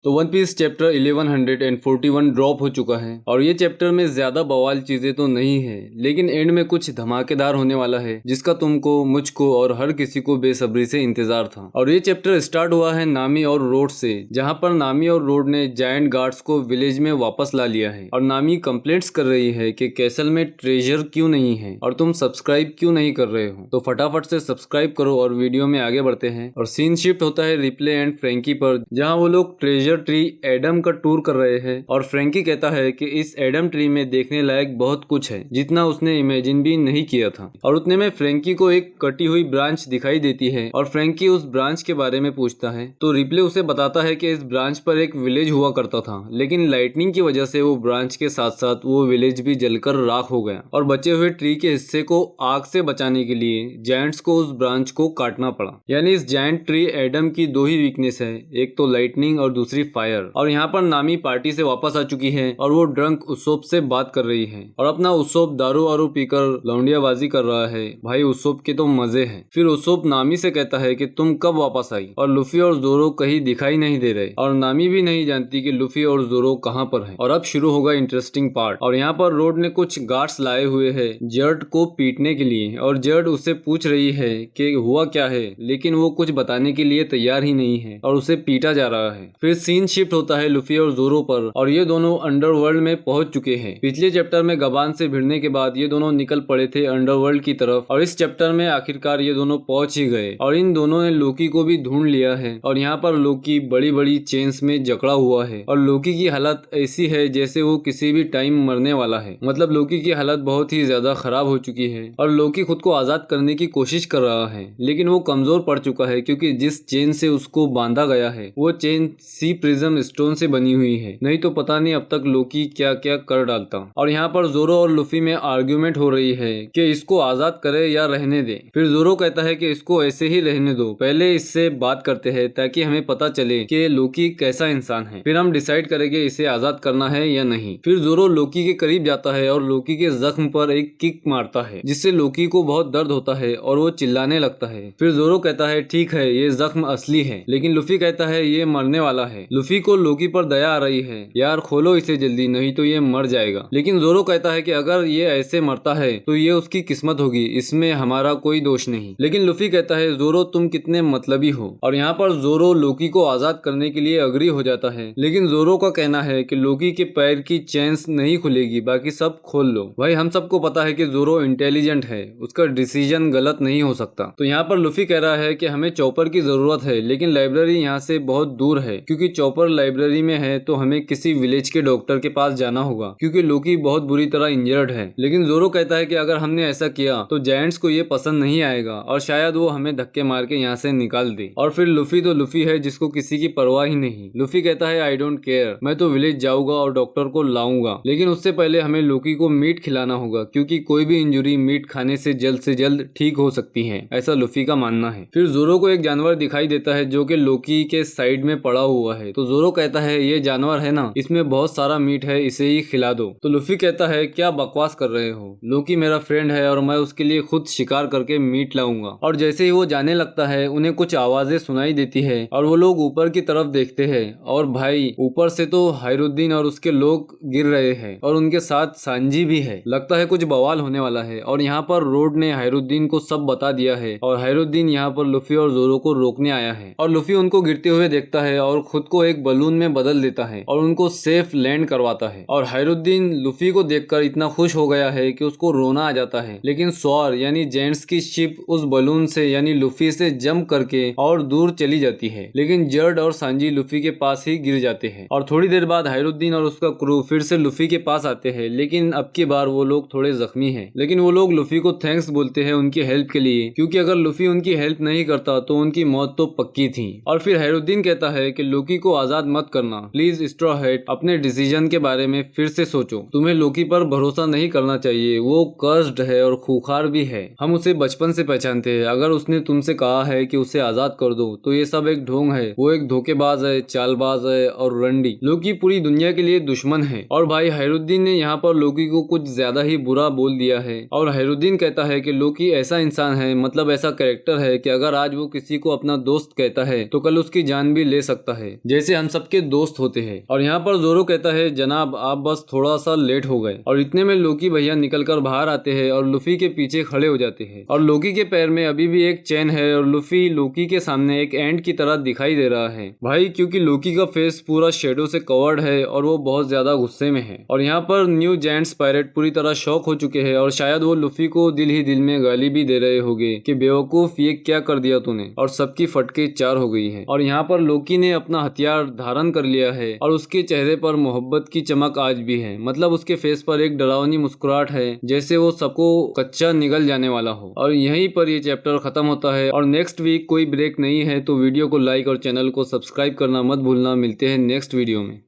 तो one piece chapter 1141 drop हो चुका है और ये चैप्टर में ज्यादा बवाल चीजें तो नहीं है, लेकिन एंड में कुछ धमाकेदार होने वाला है जिसका तुमको, मुझको और हर किसी को बेसब्री से इंतजार था। और ये चैप्टर स्टार्ट हुआ है नामी और रोड से, जहाँ पर नामी और रोड ने जायंट गार्ड्स को विलेज में वापस ला लिया है और नामी कंप्लेंट्स कर रही है कि कैसल में ट्रेजर क्यों नहीं है और तुम सब्सक्राइब क्यों नहीं कर रहे हो। तो फटाफट से सब्सक्राइब करो और वीडियो में आगे बढ़ते हैं। और सीन शिफ्ट होता है रिप्ले एंड फ्रैंकी पर, जहाँ वो लोग ट्रेजर ट्री एडम का टूर कर रहे हैं और फ्रैंकी कहता है कि इस एडम ट्री में देखने लायक बहुत कुछ है जितना उसने इमेजिन भी नहीं किया था। और उतने में फ्रैंकी को एक कटी हुई ब्रांच दिखाई देती है और फ्रैंकी उस ब्रांच के बारे में पूछता है तो रिप्ले उसे बताता है कि इस ब्रांच पर एक विलेज हुआ करता था, लेकिन लाइटनिंग की वजह से वो ब्रांच के साथ साथ वो विलेज भी जलकर राख हो गया और बचे हुए ट्री के हिस्से को आग से बचाने के लिए जायंट्स को उस ब्रांच को काटना पड़ा। यानी इस जायंट ट्री एडम की दो ही वीकनेस है, एक तो लाइटनिंग और दूसरी फायर। और यहाँ पर नामी पार्टी से वापस आ चुकी है और वो ड्रंक उसोप से बात कर रही है और अपना उसोप दारू वारू पीकर लौंडियाबाजी कर रहा है। भाई उसोप के तो मजे हैं। फिर उसोप नामी से कहता है कि तुम कब वापस आई, और लूफी और जोरो कहीं दिखाई नहीं दे रहे और नामी भी नहीं जानती कि लूफी और जोरो कहाँ पर है। और अब शुरू होगा इंटरेस्टिंग पार्ट। और यहाँ पर रोड ने कुछ गार्ड्स लाए हुए है जर्ड को पीटने के लिए और जर्ड उससे पूछ रही है कि हुआ क्या है, लेकिन वो कुछ बताने के लिए तैयार ही नहीं है और उसे पीटा जा रहा है। फिर सीन शिफ्ट होता है लूफी और जोरो पर और ये दोनों अंडरवर्ल्ड में पहुंच चुके हैं। पिछले चैप्टर में गबान से भिड़ने के बाद ये दोनों निकल पड़े थे अंडरवर्ल्ड की तरफ और इस चैप्टर में आखिरकार ये दोनों पहुंच ही गए और इन दोनों ने लोकी को भी ढूंढ लिया है। और यहाँ पर लोकी बड़ी बड़ी चेन्स में जकड़ा हुआ है और लोकी की हालत ऐसी है जैसे वो किसी भी टाइम मरने वाला है। मतलब लोकी की हालत बहुत ही ज्यादा खराब हो चुकी है और लोकी खुद को आजाद करने की कोशिश कर रहा है, लेकिन वो कमजोर पड़ चुका है क्योंकि जिस चेन से उसको बांधा गया है वो चेन सी प्रिज्म स्टोन से बनी हुई है, नहीं तो पता नहीं अब तक लोकी क्या क्या कर डालता। और यहाँ पर जोरो और लूफी में आर्ग्यूमेंट हो रही है कि इसको आजाद करे या रहने दे। फिर जोरो कहता है कि इसको ऐसे ही रहने दो, पहले इससे बात करते हैं ताकि हमें पता चले कि लोकी कैसा इंसान है, फिर हम डिसाइड करेंगे इसे आजाद करना है या नहीं। फिर जोरो लोकी के करीब जाता है और लोकी के जख्म पर एक किक मारता है जिससे लोकी को बहुत दर्द होता है और वो चिल्लाने लगता है। फिर जोरो कहता है ठीक है ये जख्म असली है, लेकिन लूफी कहता है ये मरने वाला है। लूफी को लोकी पर दया आ रही है, यार खोलो इसे जल्दी नहीं तो ये मर जाएगा। लेकिन जोरो कहता है कि अगर ये ऐसे मरता है तो ये उसकी किस्मत होगी, इसमें हमारा कोई दोष नहीं। लेकिन लूफी कहता है जोरो तुम कितने मतलबी हो। और यहाँ पर जोरो लोकी को आजाद करने के लिए अग्री हो जाता है, लेकिन जोरो का कहना है कि लोकी के पैर की चेन्स नहीं खुलेगी, बाकी सब खोल लो। भाई हम सबको पता है कि जोरो इंटेलिजेंट है, उसका डिसीजन गलत नहीं हो सकता। तो यहाँ पर लूफी कह रहा है कि हमें चॉपर की जरूरत है, लेकिन लाइब्रेरी यहाँ से बहुत दूर है, क्योंकि चॉपर लाइब्रेरी में है तो हमें किसी विलेज के डॉक्टर के पास जाना होगा क्योंकि लोकी बहुत बुरी तरह इंजर्ड है। लेकिन जोरो कहता है कि अगर हमने ऐसा किया तो जायंट्स को ये पसंद नहीं आएगा और शायद वो हमें धक्के मार के यहाँ से निकाल दे। और फिर लूफी तो लूफी है जिसको किसी की परवाह ही नहीं। लूफी कहता है आई डोंट केयर, मैं तो विलेज जाऊंगा और डॉक्टर को लाऊंगा, लेकिन उससे पहले हमें लोकी को मीट खिलाना होगा क्योंकि कोई भी इंजुरी मीट खाने से जल्द ठीक हो सकती है, ऐसा लूफी का मानना है। फिर जोरो को एक जानवर दिखाई देता है जो कि लोकी के साइड में पड़ा हुआ है, तो जोरो कहता है ये जानवर है ना, इसमें बहुत सारा मीट है, इसे ही खिला दो। तो लूफी कहता है क्या बकवास कर रहे हो, लोकी मेरा फ्रेंड है और मैं उसके लिए खुद शिकार करके मीट लाऊंगा। और जैसे ही वो जाने लगता है उन्हें कुछ आवाजें सुनाई देती है और वो लोग ऊपर की तरफ देखते हैं और भाई ऊपर से तो हैरुद्दीन और उसके लोग गिर रहे हैं और उनके साथ सांजी भी है। लगता है कुछ बवाल होने वाला है और यहाँ पर रोड ने हैरुद्दीन को सब बता दिया है और हैरुद्दीन यहाँ पर लूफी और जोरो को रोकने आया है। और लूफी उनको गिरते हुए देखता है और खुद को एक बलून में बदल देता है और उनको सेफ लैंड करवाता है। और हैरुद्दीन लूफी को देखकर इतना खुश हो गया है कि उसको रोना आ जाता है, लेकिन स्वॉर यानी जेंट्स की शिप उस बलून से यानी लूफी से जंप करके और दूर चली जाती है, लेकिन जर्ड और सांजी लूफी के पास ही गिर जाते हैं। और थोड़ी देर बाद हैरुद्दीन और उसका क्रू फिर से लूफी के पास आते हैं, लेकिन अब की बार वो लोग थोड़े जख्मी हैं। लेकिन वो लोग लूफी को थैंक्स बोलते हैं उनकी हेल्प के लिए, क्योंकि अगर लूफी उनकी हेल्प नहीं करता तो उनकी मौत तो पक्की थी। और फिर हैरुद्दीन कहता है कि लोकी को आजाद मत करना, प्लीज स्ट्रॉ हैट अपने डिसीजन के बारे में फिर से सोचो, तुम्हें लोकी पर भरोसा नहीं करना चाहिए, वो कर्स्ड है और खूंखार भी है, हम उसे बचपन से पहचानते हैं। अगर उसने तुमसे कहा है कि उसे आजाद कर दो तो ये सब एक ढोंग है, वो एक धोखेबाज है, चालबाज है और रंडी। लोकी पूरी दुनिया के लिए दुश्मन है। और भाई हैरुद्दीन ने यहाँ पर लोकी को कुछ ज्यादा ही बुरा बोल दिया है और हैरुद्दीन कहता है कि लोकी ऐसा इंसान है, मतलब ऐसा कैरेक्टर है कि अगर आज वो किसी को अपना दोस्त कहता है तो कल उसकी जान भी ले सकता है। जैसे हम सबके दोस्त होते हैं। और यहाँ पर जोरो कहता है जनाब आप बस थोड़ा सा लेट हो गए। और इतने में लोकी भैया निकलकर बाहर आते हैं और लूफी के पीछे खड़े हो जाते हैं। और लोकी के पैर में अभी भी एक चेन है और लूफी लोकी के सामने एक एंड की तरह दिखाई दे रहा है भाई, क्योंकि लोकी का फेस पूरा शेडो से कवर्ड है और वो बहुत ज्यादा गुस्से में है। और यहाँ पर न्यू जायंट्स पायरेट पूरी तरह शॉक हो चुके हैं और शायद वो लूफी को दिल ही दिल में गाली भी दे रहे होंगे कि बेवकूफ ये क्या कर दिया तूने। और सबकी फटके 4 हो गई है। और यहाँ पर लोकी ने अपना हथियार धारण कर लिया है और उसके चेहरे पर मोहब्बत की चमक आज भी है। मतलब उसके फेस पर एक डरावनी मुस्कुराहट है जैसे वो सबको कच्चा निगल जाने वाला हो। और यहीं पर ये चैप्टर खत्म होता है। और नेक्स्ट वीक कोई ब्रेक नहीं है, तो वीडियो को लाइक और चैनल को सब्सक्राइब करना मत भूलना। मिलते हैं नेक्स्ट वीडियो में।